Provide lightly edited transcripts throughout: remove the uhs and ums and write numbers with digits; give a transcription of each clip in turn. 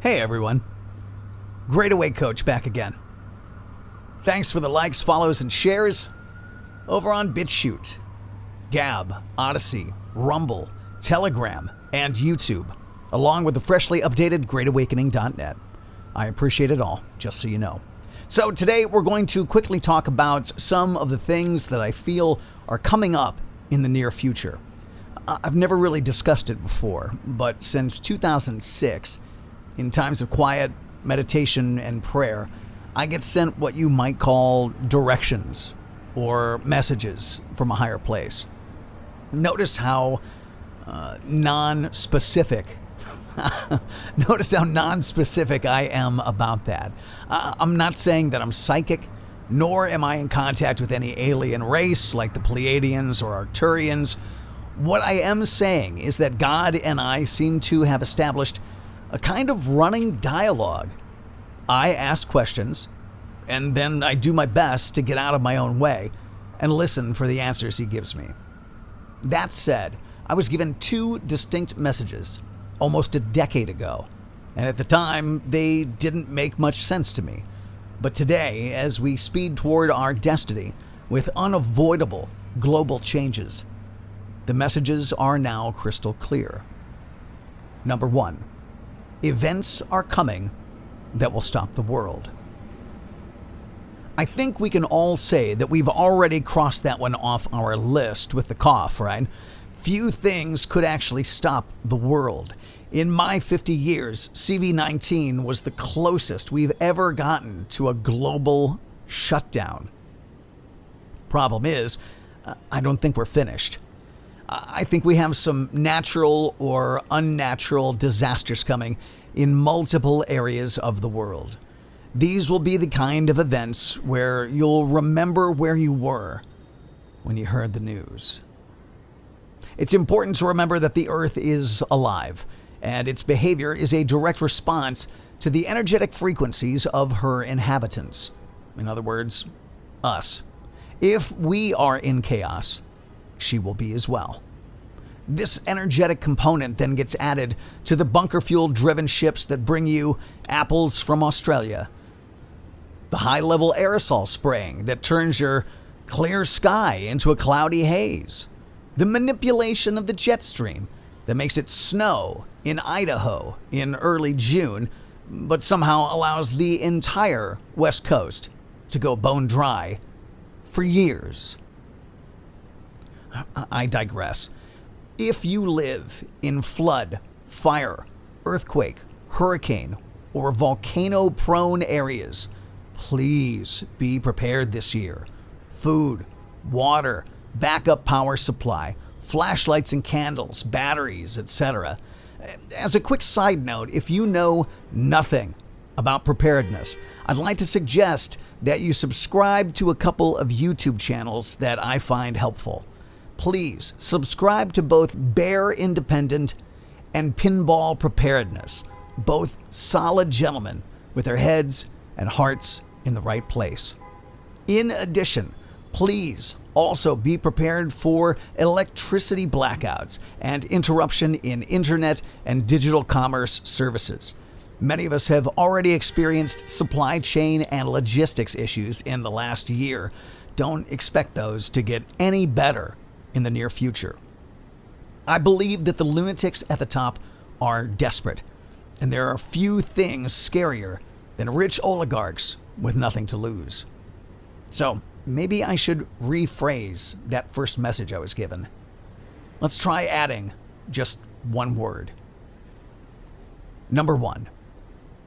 Hey everyone, Great Away Coach back again. Thanks for the likes, follows, and shares over on BitChute, Gab, Odyssey, Rumble, Telegram, and YouTube, along with the freshly updated GreatAwakening.net. I appreciate it all, just so you know. So today we're going to quickly talk about some of the things that I feel are coming up in the near future. I've never really discussed it before, but since 2006, in times of quiet, meditation, and prayer, I get sent what you might call directions or messages from a higher place. Notice how non-specific I am about that. I'm not saying that I'm psychic, nor am I in contact with any alien race like the Pleiadians or Arcturians. What I am saying is that God and I seem to have established a kind of running dialogue. I ask questions, and then I do my best to get out of my own way and listen for the answers he gives me. That said, I was given two distinct messages almost a decade ago, and at the time, they didn't make much sense to me. But today, as we speed toward our destiny with unavoidable global changes, the messages are now crystal clear. Number one, events are coming that will stop the world. I think we can all say that we've already crossed that one off our list with the cough, right? Few things could actually stop the world. In my 50 years, CV-19 was the closest we've ever gotten to a global shutdown. Problem is, I don't think we're finished. I think we have some natural or unnatural disasters coming in multiple areas of the world. These will be the kind of events where you'll remember where you were when you heard the news. It's important to remember that the Earth is alive, and its behavior is a direct response to the energetic frequencies of her inhabitants. In other words, us. If we are in chaos, she will be as well. This energetic component then gets added to the bunker fuel driven ships that bring you apples from Australia, the high level aerosol spraying that turns your clear sky into a cloudy haze, the manipulation of the jet stream that makes it snow in Idaho in early June, but somehow allows the entire West Coast to go bone dry for years. I digress. If you live in flood, fire, earthquake, hurricane, or volcano-prone areas, please be prepared this year. Food, water, backup power supply, flashlights and candles, batteries, etc. As a quick side note, if you know nothing about preparedness, I'd like to suggest that you subscribe to a couple of YouTube channels that I find helpful. Please subscribe to both Bear Independent and Pinball Preparedness, both solid gentlemen with their heads and hearts in the right place. In addition, please also be prepared for electricity blackouts and interruption in internet and digital commerce services. Many of us have already experienced supply chain and logistics issues in the last year. Don't expect those to get any better in the near future. I believe that the lunatics at the top are desperate, and there are few things scarier than rich oligarchs with nothing to lose. So maybe I should rephrase that first message I was given. Let's try adding just one word. Number one,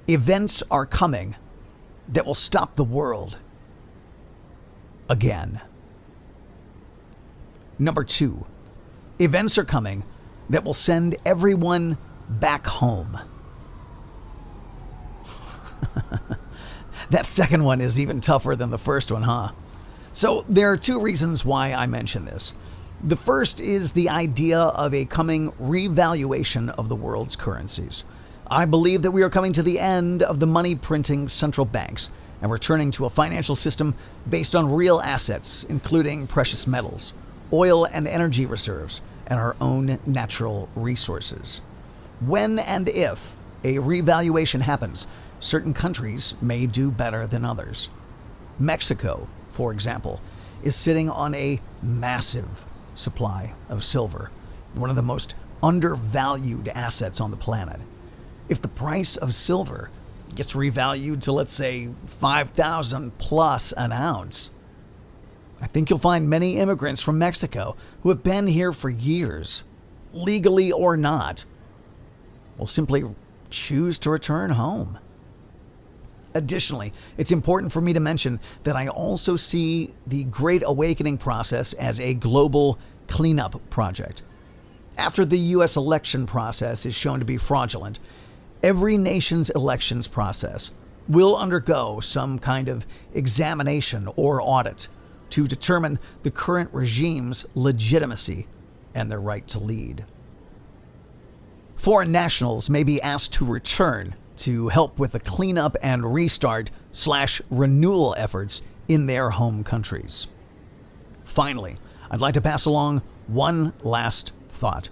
events are coming that will stop the world again. Number two, events are coming that will send everyone back home. That second one is even tougher than the first one, huh? So there are two reasons why I mention this. The first is the idea of a coming revaluation of the world's currencies. I believe that we are coming to the end of the money printing central banks and returning to a financial system based on real assets, including precious metals, oil and energy reserves, and our own natural resources. When and if a revaluation happens, certain countries may do better than others. Mexico, for example, is sitting on a massive supply of silver, one of the most undervalued assets on the planet. If the price of silver gets revalued to, let's say, 5,000 plus an ounce, I think you'll find many immigrants from Mexico who have been here for years, legally or not, will simply choose to return home. Additionally, it's important for me to mention that I also see the Great Awakening process as a global cleanup project. After the U.S. election process is shown to be fraudulent, every nation's elections process will undergo some kind of examination or audit to determine the current regime's legitimacy and their right to lead. Foreign nationals may be asked to return to help with the cleanup and restart/renewal efforts in their home countries. Finally, I'd like to pass along one last thought.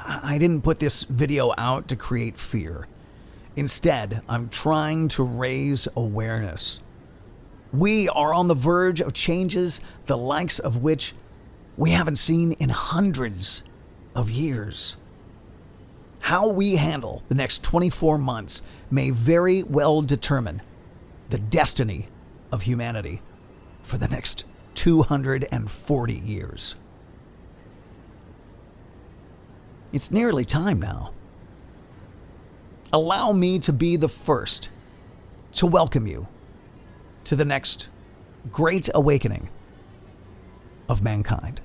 I didn't put this video out to create fear. Instead, I'm trying to raise awareness. We are on the verge of changes the likes of which we haven't seen in hundreds of years. How we handle the next 24 months may very well determine the destiny of humanity for the next 240 years. It's nearly time now. Allow me to be the first to welcome you to the next great awakening of mankind.